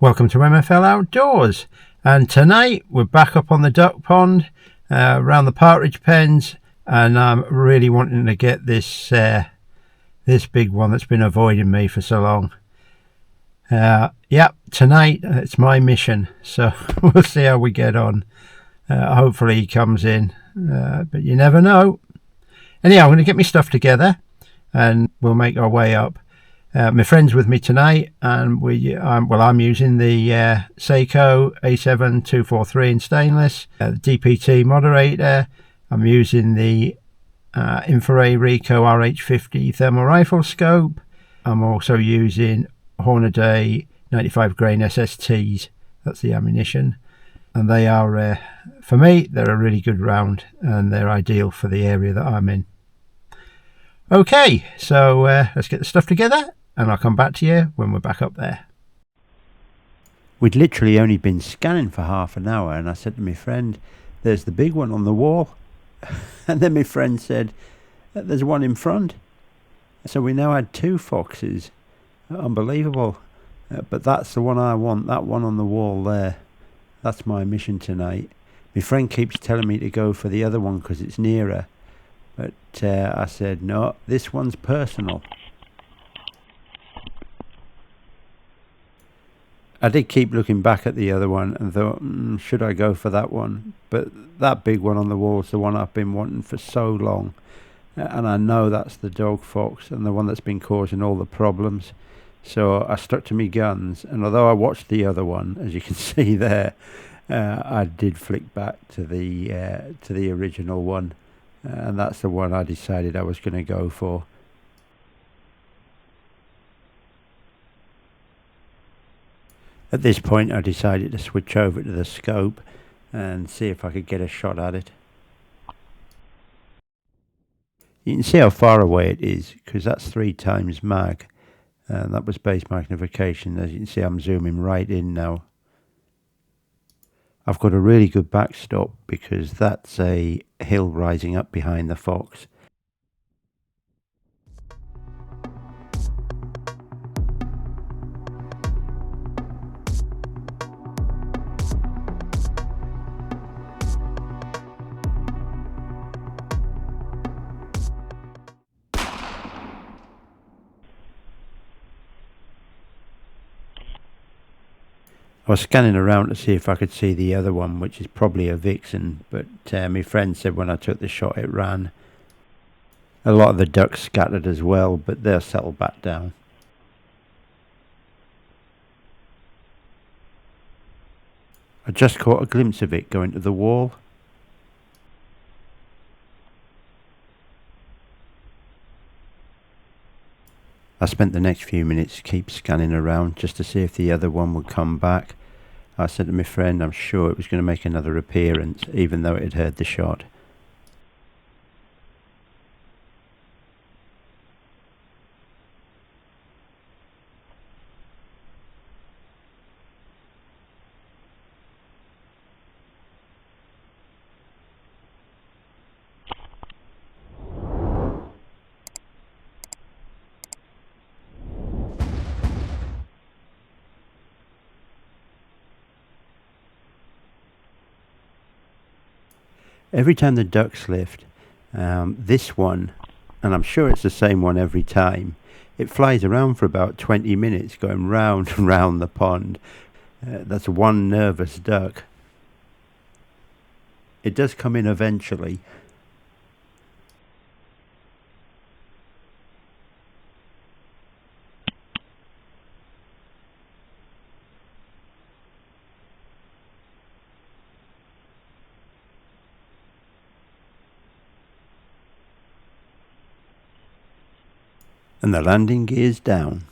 Welcome to MFL Outdoors, and tonight we're back up on the duck pond around the partridge pens, and I'm really wanting to get this this big one that's been avoiding me for so long. Yeah, tonight it's my mission, so we'll see how we get on. Hopefully he comes in, but you never know. Anyhow, I'm going to get my stuff together and we'll make our way up. My friend's with me tonight, and I'm using the Sako A7 243 in stainless, the DPT moderator. I'm using the Infiray Rico RH50 thermal rifle scope. I'm also using Hornady 95 grain SSTs. That's the ammunition, and they are, for me, they're a really good round, and they're ideal for the area that I'm in. Okay, so let's get the stuff together, and I'll come back to you when we're back up there. We'd literally only been scanning for half an hour, and I said to my friend, "There's the big one on the wall." And then my friend said, "There's one in front." So we now had two foxes. Unbelievable. But that's the one I want, that one on the wall there. That's my mission tonight. My friend keeps telling me to go for the other one because it's nearer. But I said, no, this one's personal. I did keep looking back at the other one and thought, should I go for that one? But that big one on the wall is the one I've been wanting for so long. And I know that's the dog fox and the one that's been causing all the problems. So I stuck to my guns. And although I watched the other one, as you can see there, I did flick back to the original one. And that's the one I decided I was going to go for. At this point I decided to switch over to the scope and see if I could get a shot at it. You can see how far away it is because that's 3 times mag, and that was base magnification. As you can see, I'm zooming right in now. I've got a really good backstop because that's a hill rising up behind the fox. I was scanning around to see if I could see the other one, which is probably a Vixen, but my friend said when I took the shot it ran. A lot of the ducks scattered as well, but they'll settle back down. I just caught a glimpse of it going to the wall. I spent the next few minutes keep scanning around just to see if the other one would come back. I said to my friend I'm sure it was going to make another appearance even though it had heard the shot. Every time the ducks lift, this one, and I'm sure it's the same one every time, it flies around for about 20 minutes going round and round the pond. That's one nervous duck. It does come in eventually. And the landing gear's down.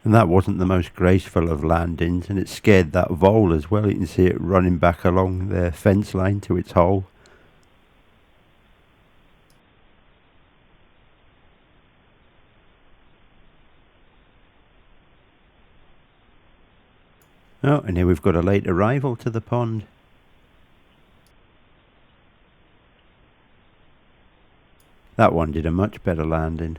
And that wasn't the most graceful of landings, and it scared that vole as well. You can see it running back along the fence line to its hole. Oh, and here we've got a late arrival to the pond. That one did a much better landing.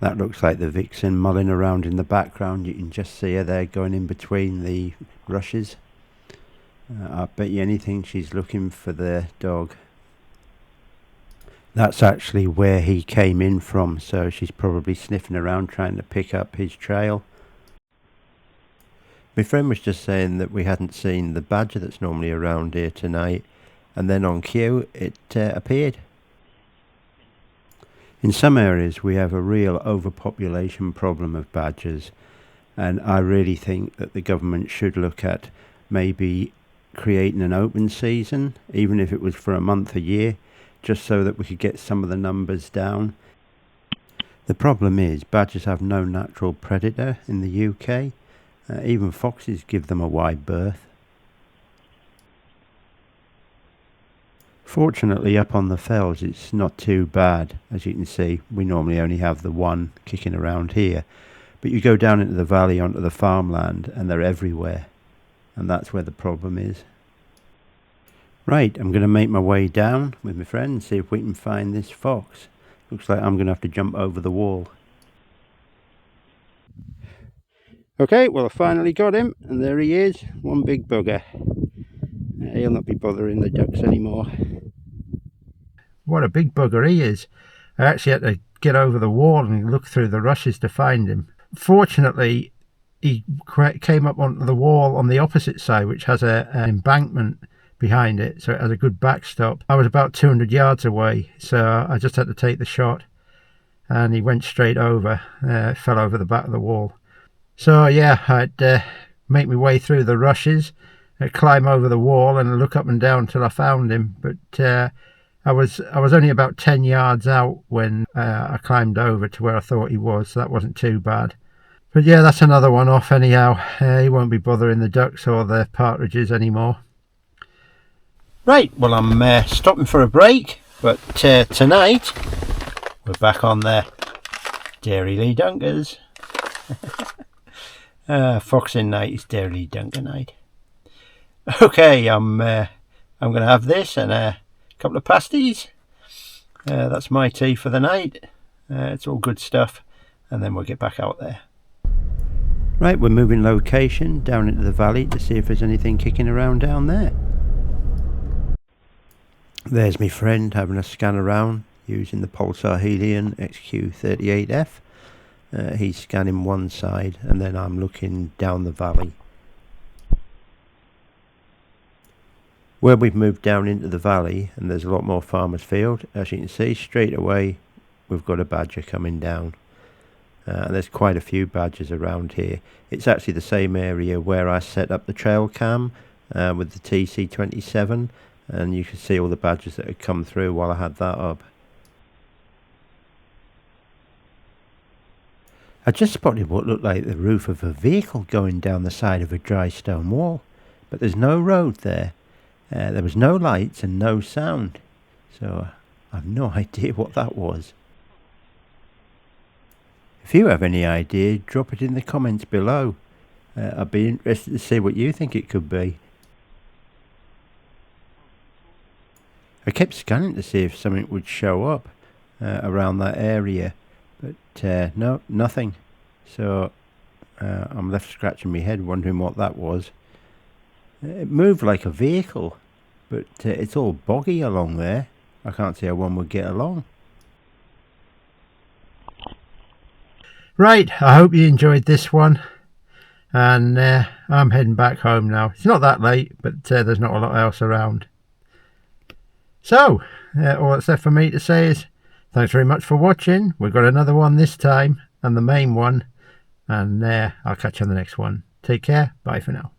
That looks like the Vixen mulling around in the background. You can just see her there going in between the rushes. I bet you anything she's looking for the dog. That's actually where he came in from, so she's probably sniffing around trying to pick up his trail. My friend was just saying that we hadn't seen the badger that's normally around here tonight, and then on cue it appeared. In some areas we have a real overpopulation problem of badgers, and I really think that the government should look at maybe creating an open season, even if it was for a month a year, just so that we could get some of the numbers down. The problem is badgers have no natural predator in the UK. Even foxes give them a wide berth. Fortunately, up on the fells it's not too bad. As you can see, we normally only have the one kicking around here, but you go down into the valley onto the farmland and they're everywhere, and that's where the problem is. Right, I'm going to make my way down with my friend and see if we can find this fox. Looks like I'm going to have to jump over the wall. Okay, well I finally got him, and there he is, one big bugger. He'll not be bothering the ducks anymore. What a big bugger he is. I actually had to get over the wall and look through the rushes to find him. Fortunately, he came up onto the wall on the opposite side, which has an embankment behind it, so it has a good backstop. I was about 200 yards away, so I just had to take the shot, and he went straight over, fell over the back of the wall. So yeah, I'd make my way through the rushes, climb over the wall and look up and down till I found him, but I was only about 10 yards out when I climbed over to where I thought he was, so that wasn't too bad. But yeah, that's another one off anyhow. He won't be bothering the ducks or the partridges anymore. Right, well I'm stopping for a break, but tonight we're back on the Dairy Lee Dunkers. Foxing night is Dairy Lee Dunker night. Okay, I'm going to have this and a couple of pasties. That's my tea for the night. It's all good stuff, and then we'll get back out there. Right, we're moving location down into the valley to see if there's anything kicking around down there. There's my friend having a scan around using the Pulsar Helion XQ38F. He's scanning one side and then I'm looking down the valley. Where we've moved down into the valley and there's a lot more farmers field, as you can see straight away we've got a badger coming down. There's quite a few badgers around here. It's actually the same area where I set up the trail cam with the TC27, and you can see all the badgers that had come through while I had that up. I just spotted what looked like the roof of a vehicle going down the side of a dry stone wall, but there's no road there. There was no lights and no sound, so I've no idea what that was. If you have any idea, drop it in the comments below. I'd be interested to see what you think it could be. I kept scanning to see if something would show up around that area, but no, nothing. So I'm left scratching my head wondering what that was. It moved like a vehicle, but it's all boggy along there. I can't see how one would get along. Right, I hope you enjoyed this one, and I'm heading back home now. It's not that late, but there's not a lot else around. So, all that's left for me to say is thanks very much for watching. We've got another one this time, and the main one, and I'll catch you on the next one. Take care, bye for now.